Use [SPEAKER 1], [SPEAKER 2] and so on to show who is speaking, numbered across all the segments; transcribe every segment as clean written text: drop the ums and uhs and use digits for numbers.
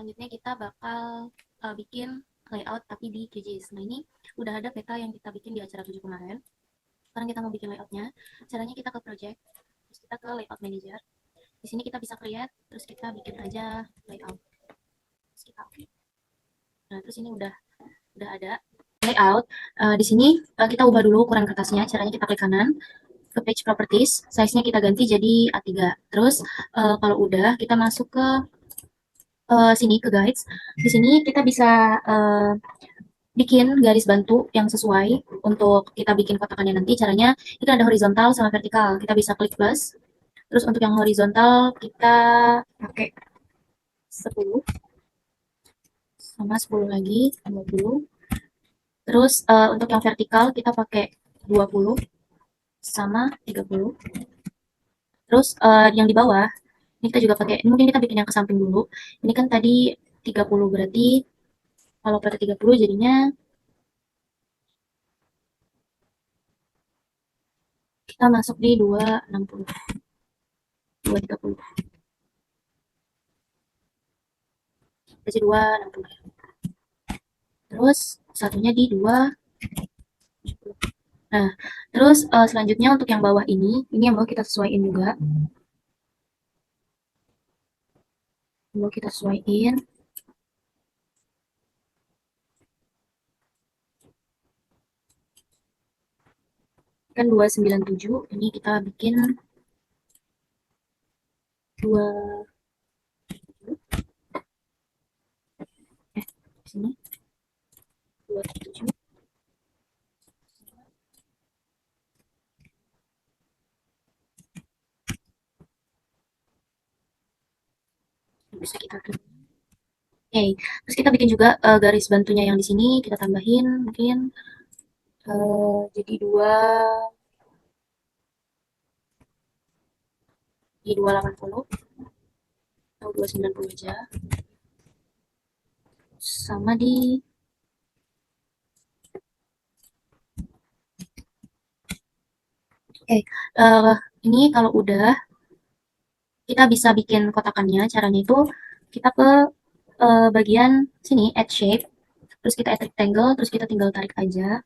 [SPEAKER 1] Selanjutnya kita bakal bikin layout tapi di QGIS. Nah, ini udah ada peta yang kita bikin di acara 7 kemarin. Sekarang kita mau bikin layoutnya. Caranya kita ke project, terus kita ke layout manager. Di sini kita bisa create, terus kita bikin aja layout. Terus kita oke. Nah, terus ini udah ada layout. Di sini kita ubah dulu ukuran kertasnya. Caranya kita klik kanan ke page properties, size-nya kita ganti jadi A3. Terus kalau udah kita masuk ke sini ke guides. Di sini kita bisa bikin garis bantu yang sesuai untuk kita bikin kotakannya nanti. Caranya itu ada horizontal sama vertikal. Kita bisa klik plus. Terus untuk yang horizontal kita pakai 10 sama 10 lagi 20. Terus untuk yang vertikal kita pakai 20 sama 30. Terus yang di bawah ini kita juga pakai, ini mungkin kita bikin yang ke samping dulu. Ini kan tadi 30, berarti kalau pada 30 jadinya kita masuk di 260, 230. Jadi 260. Terus satunya di 270. Nah, terus selanjutnya untuk yang bawah ini yang mau kita sesuaiin juga. Mau kita sesuaiin. Kan 297, ini kita bikin 2 sini 27. Bisa kita klik. Oke, terus kita bikin juga garis bantunya yang di sini kita tambahin mungkin jadi 280 atau 290 aja. Sama di ini kalau udah kita bisa bikin kotakannya. Caranya itu kita ke bagian sini add shape, terus kita add rectangle, terus kita tinggal tarik aja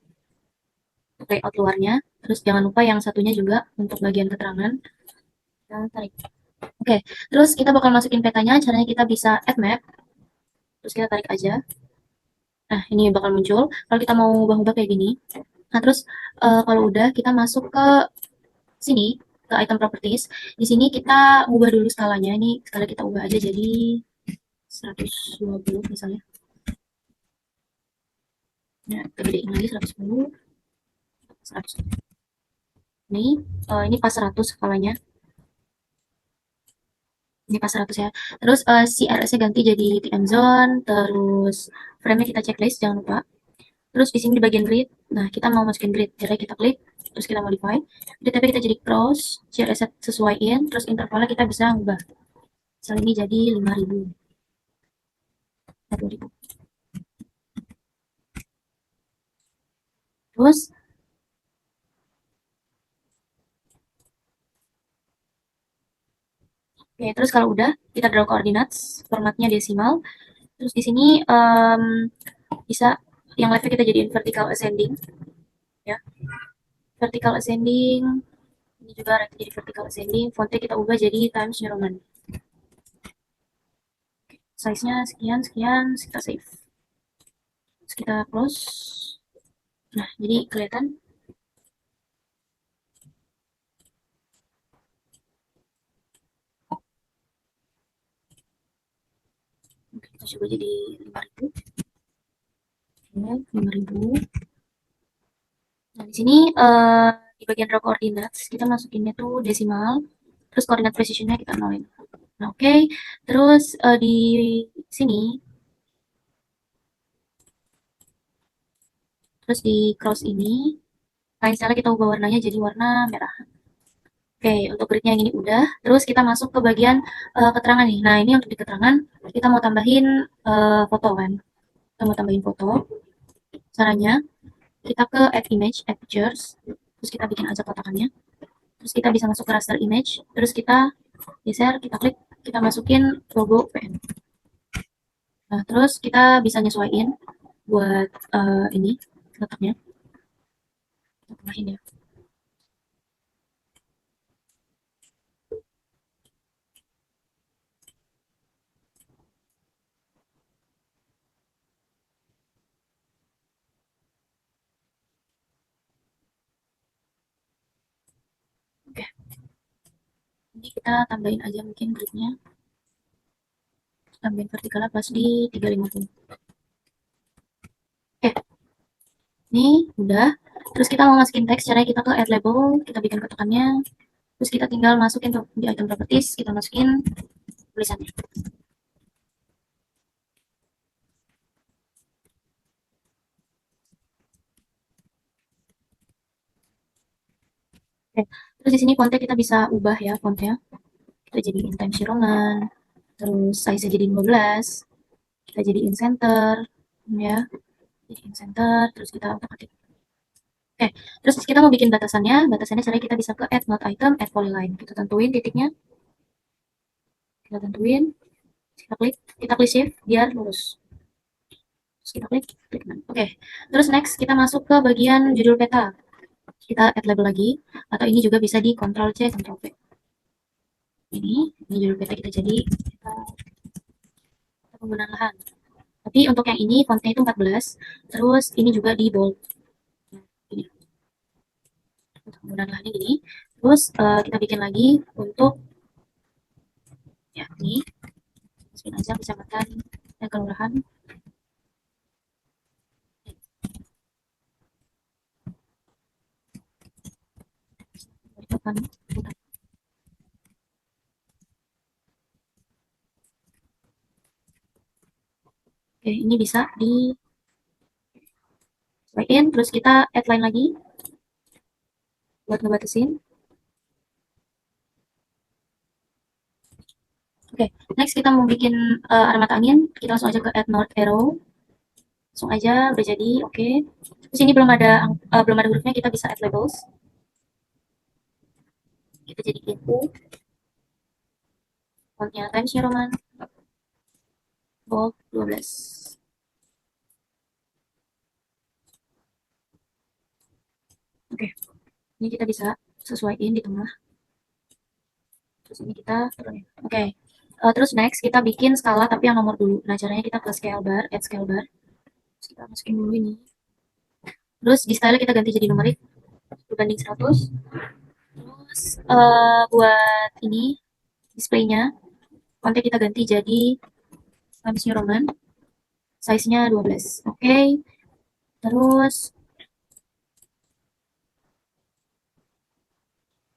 [SPEAKER 1] layout luarnya. Terus jangan lupa yang satunya juga untuk bagian keterangan kita tarik. Oke, terus kita bakal masukin petanya. Caranya kita bisa add map, terus kita tarik aja. Nah, ini bakal muncul kalau kita mau ubah-ubah kayak gini. Nah, terus kalau udah kita masuk ke sini ke item properties. Di sini kita ubah dulu skalanya. Ini skala kita ubah aja jadi 120 misalnya. Nah, kita gedein lagi 110, 100. Ini pas 100 skalanya. Ini pas 100 ya. Terus CRS-nya ganti jadi TM zone, terus frame-nya kita checklist jangan lupa. Terus di sini di bagian grid, nah kita mau masukin grid, jadi kita klik, terus kita modify. Tapi kita jadi cross, CRS sesuaiin, terus intervalnya kita bisa ubah. Misalnya ini jadi 5000, 10.000. Terus oke, terus kalau udah kita draw coordinates, formatnya desimal. Terus di sini bisa yang left kita jadiin vertical ascending, ya. Vertical ascending, ini juga right jadi vertical ascending. Fontnya kita ubah jadi Times New Roman. Size-nya sekian sekian, kita save. Terus kita close. Nah, jadi kelihatan. Oke, kita coba jadi 5000. Oke, 5000. Nah, di sini di bagian raw coordinates kita masukinnya tuh desimal, terus koordinat precision-nya kita nolin. Nah, oke. Terus di sini terus di cross ini kayak misalnya kita ubah warnanya jadi warna merah. Oke, untuk gridnya yang ini udah. Terus kita masuk ke bagian keterangan nih. Nah, ini untuk di keterangan kita mau tambahin foto kan. Kita mau tambahin foto. Caranya kita ke add image, add pictures. Terus kita bikin aja kotakannya. Terus kita bisa masuk ke raster image. Terus kita geser, kita klik, kita masukin logo PN. Nah, terus kita bisa nyesuaiin buat ini letaknya. Kita tambahin ya. Oke, ini kita tambahin aja mungkin gridnya. Tambahin vertikalnya pas di 350. Oke, ini udah. Terus kita mau masukin teks, caranya kita ke add label, kita bikin kotakannya. Terus kita tinggal masukin tuh di item properties, kita masukin tulisannya. Oke. Terus di sini fontnya kita bisa ubah ya fontnya. Kita jadiin Times New Roman, terus size jadiin 12, kita jadiin center, ya, jadiin center, terus kita otak-atik. Oke, terus kita mau bikin batasannya caranya kita bisa ke add node item, add polyline. Kita tentuin titiknya, kita tentuin, kita klik shift biar lurus. Terus kita klik, klik kanan. Oke, terus next kita masuk ke bagian judul peta. Kita add label lagi, atau ini juga bisa di Ctrl C, Ctrl V. Ini judul peta kita jadi kita penggunaan lahan. Tapi untuk yang ini fontnya itu 14, terus ini juga di bold. Ini untuk penggunaan lahannya gini. Terus kita bikin lagi untuk ya ini, masukin aja kecamatan dan kelurahan. Oke, ini bisa di terus kita add line lagi buat ngebatasin. Oke, next kita mau bikin arah mata angin, kita langsung aja ke add north arrow. Langsung aja udah jadi, oke. Terus ini belum ada hurufnya, kita bisa add labels. Kita jadi info. Fontnya Times New Roman, bold 12. Oke, ini kita bisa sesuaiin di tengah. Terus ini kita turunin. Oke, terus next kita bikin skala tapi yang nomor dulu. Nah, caranya kita ke scale bar, add scale bar. Terus kita masukin dulu ini. Terus di style kita ganti jadi numerik berbanding 100. Terus buat ini displaynya, konten kita ganti jadi Times New Roman, size-nya 12. Oke, terus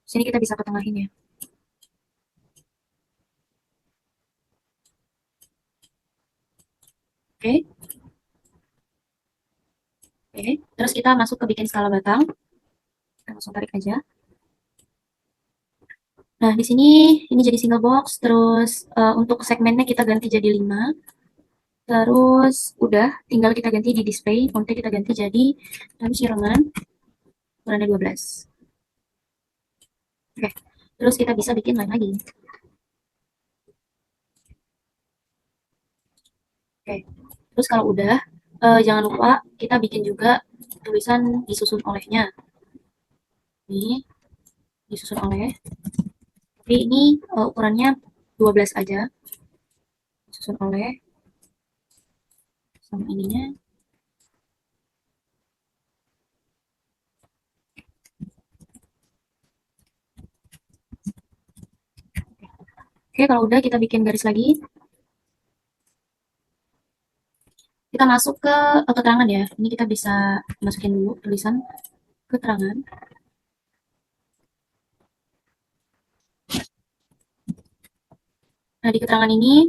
[SPEAKER 1] sini kita bisa ketengahin ya. Oke, oke. Terus kita masuk ke bikin skala batang. Kita langsung tarik aja. Nah, di sini ini jadi single box, terus untuk segmennya kita ganti jadi 5. Terus udah, tinggal kita ganti di display, fontnya kita ganti jadi Times New Roman, ukurannya 12. Oke, terus kita bisa bikin line lagi. Oke, terus kalau udah, jangan lupa kita bikin juga tulisan disusun olehnya. Ini disusun oleh, tapi ini ukurannya 12 aja. Disusun oleh sama ininya. Oke, kalau udah kita bikin garis lagi. Kita masuk ke keterangan ya. Ini kita bisa masukin dulu tulisan keterangan. Nah, di keterangan ini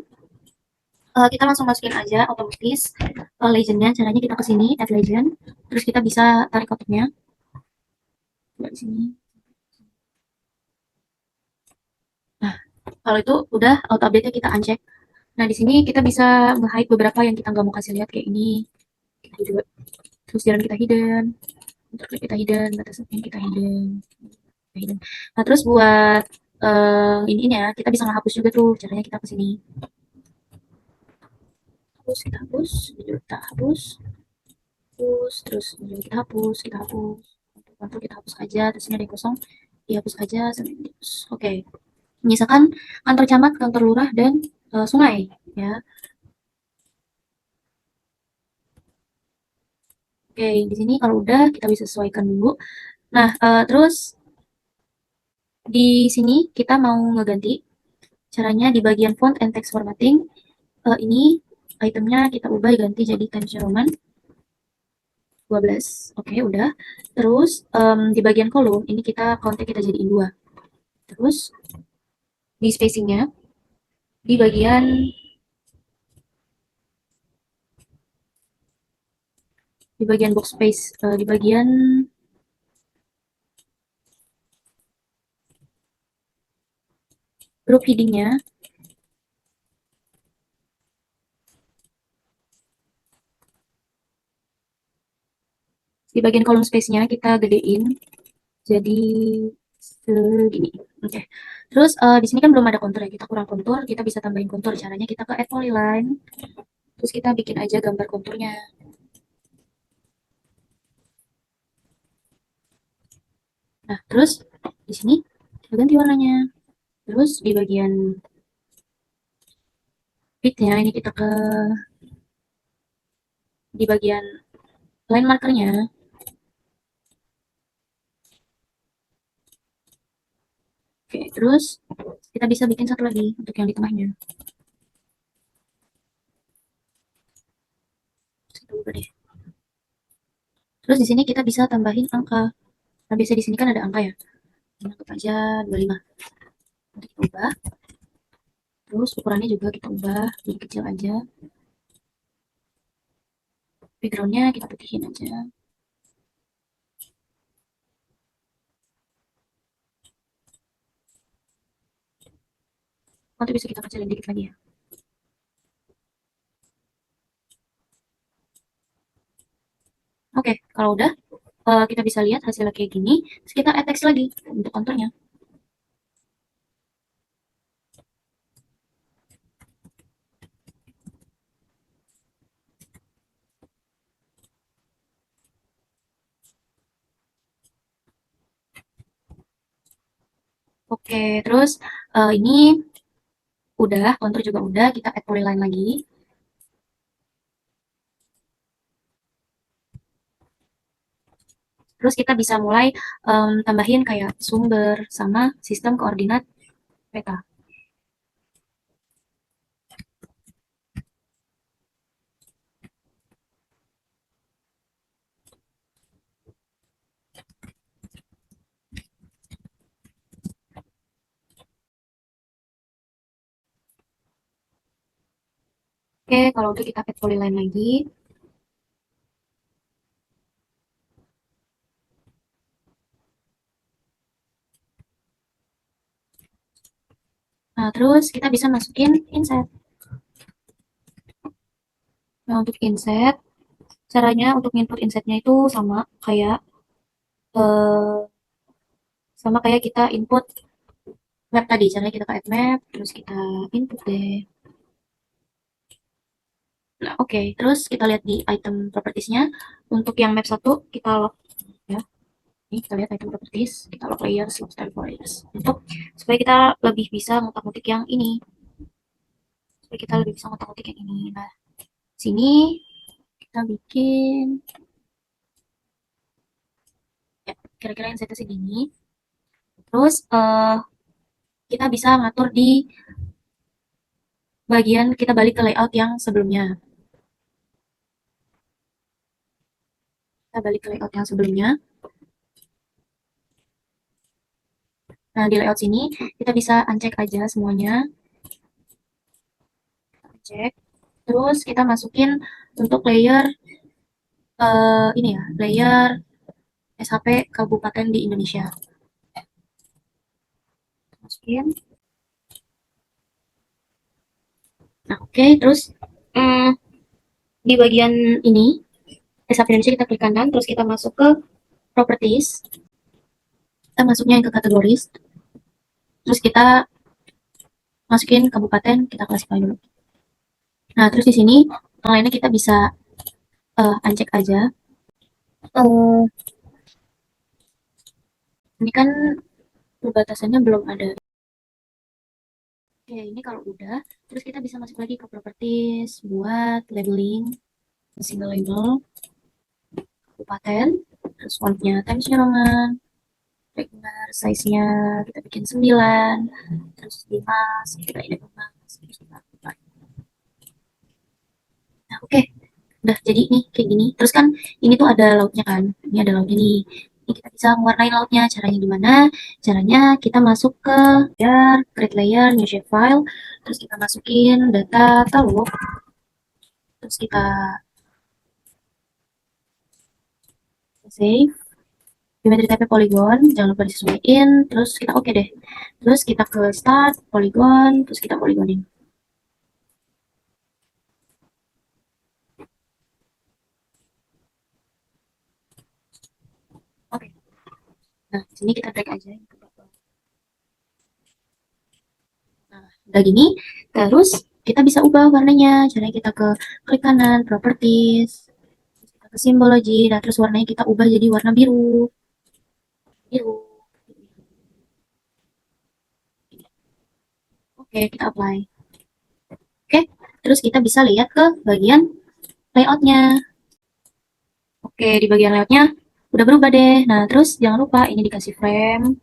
[SPEAKER 1] kita langsung masukin aja otomatis legendnya. Caranya kita ke sini add legend, terus kita bisa tarik kotaknya. Coba di sini. Nah, kalau itu udah auto update-nya kita uncheck. Nah, di sini kita bisa nge-hide beberapa yang kita nggak mau kasih lihat kayak ini. Kita juga. Terus jalan kita hidden, interklik kita hidden, batasan kita hidden, kita hidden. Nah, terus buat ini ya, kita bisa ngehapus juga tuh. Caranya kita ke sini. hapus, kita hapus, terus kita hapus, untuk kita hapus aja, terus ini ada yang kosong, dihapus aja, sampai dihapus. Oke, menyisakan kantor camat, kantor lurah, dan sungai, ya. Oke, di sini kalau udah kita bisa sesuaikan dulu. Nah, terus di sini kita mau ngeganti. Caranya di bagian font and text formatting, ini itemnya kita ubah ganti jadi Times New Roman 12. Oke, udah. Terus di bagian kolom ini kita kontek kita jadiin 2. Terus di spacingnya di bagian box space, di bagian group headingnya, di bagian kolom space-nya kita gedein jadi segini. Oke. Terus di sini kan belum ada kontur ya, kita kurang kontur, kita bisa tambahin kontur. Caranya kita ke add polyline, terus kita bikin aja gambar konturnya. Nah, terus di sini kita ganti warnanya. Terus di bagian pitnya ini kita ke di bagian line markernya. Oke, terus kita bisa bikin satu lagi untuk yang di tengahnya. Terus di sini kita bisa tambahin angka. Nah, biasa di sini kan ada angka ya. Anggap aja 25. Nanti kita ubah. Terus ukurannya juga kita ubah jadi kecil aja. Backgroundnya kita putihin aja. Nanti bisa kita kecilin dikit lagi ya. Oke, kalau udah kita bisa lihat hasilnya kayak gini. Terus kita add text lagi untuk konturnya. Oke, terus ini udah, kontur juga udah, kita add polyline lagi. Terus kita bisa mulai tambahin kayak sumber sama sistem koordinat peta. Oke, kalau untuk kita add polyline lagi. Nah, terus kita bisa masukin inset. Nah, untuk inset, caranya untuk input insetnya itu kayak eh, sama kayak kita input map tadi. Caranya kita ke add map, terus kita input deh. Nah, oke. Terus kita lihat di item propertiesnya. Untuk yang map 1, kita lock ya. Ini kita lihat item properties, kita lock layers, lock style for layers. Untuk supaya kita lebih bisa ngutak-ngutik yang ini. Supaya kita lebih bisa ngutak-ngutik yang ini. Nah, sini kita bikin ya, kira-kira yang saya segini. Terus kita bisa ngatur di bagian kita balik ke layout yang sebelumnya. Kita balik ke layout yang sebelumnya. Nah, di layout sini kita bisa uncheck aja semuanya. Cek. Terus kita masukin untuk layer ini ya, layer SHP Kabupaten di Indonesia. Masukin. Nah, oke. Terus di bagian ini SHP Indonesia kita klik kanan, terus kita masuk ke properties. Kita masuknya ke kategoris. Terus kita masukin kabupaten, kita klasifikasi dulu. Nah, terus di sini Yang lainnya kita bisa uncheck aja. Uh, ini kan perbatasannya belum ada. Oke, ini kalau udah, terus kita bisa masuk lagi ke properties buat labeling, single label, kabupaten, terus fontnya Times New Roman, regular size-nya kita bikin 9, terus 5, kita ini emas, terus kita buka. Nah, oke, udah jadi nih kayak gini. Terus kan ini tuh ada lautnya kan, ini ada lautnya nih. Ini kita bisa mewarnai lautnya. Caranya gimana? Caranya kita masuk ke layer, create layer, new shapefile, terus kita masukin data katalog, terus kita save. Geometry type polygon, jangan lupa disesuaikan. Terus kita oke deh. Terus kita ke start, polygon, terus kita polygonin. Oke. Nah, di sini kita drag aja. Nah, udah gini, terus kita bisa ubah warnanya. Caranya kita ke klik kanan, properties, terus kita ke symbology, nah terus warnanya kita ubah jadi warna biru. Biru. Oke, kita apply. Oke, terus kita bisa lihat ke bagian layoutnya. Oke, di bagian layoutnya udah berubah deh. Nah, terus jangan lupa ini dikasih frame.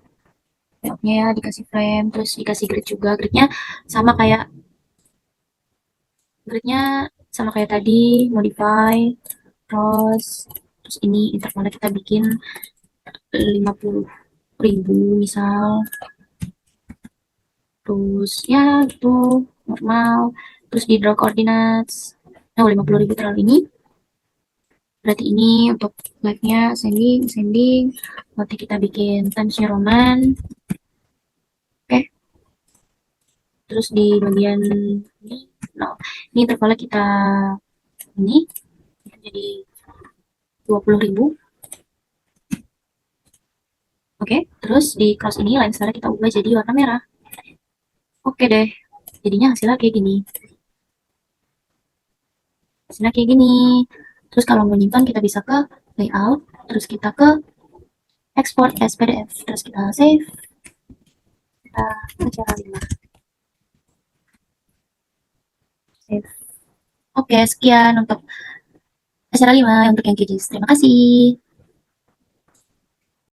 [SPEAKER 1] Layoutnya ya dikasih frame, terus dikasih grid juga. Sama kayak gridnya sama kayak tadi, modify, terus ini intervalnya kita bikin 50.000 misal, terus ya gitu normal, terus di draw coordinates. Nah, 50.000 terlalu ini berarti ini untuk live-nya sending, nanti kita bikin times New Roman. Oke, terus di bagian ini, no, ini intervalnya kita ini jadi 20.000. Oke, terus di cross ini line star kita ubah jadi warna merah. Oke deh, jadinya hasilnya kayak gini. Hasilnya kayak gini. Terus kalau mau nyimpan kita bisa ke layout, terus kita ke export as PDF, terus kita save, kita ke cara 5. Save. Oke, sekian untuk acara 5 untuk yang KJs. Terima kasih.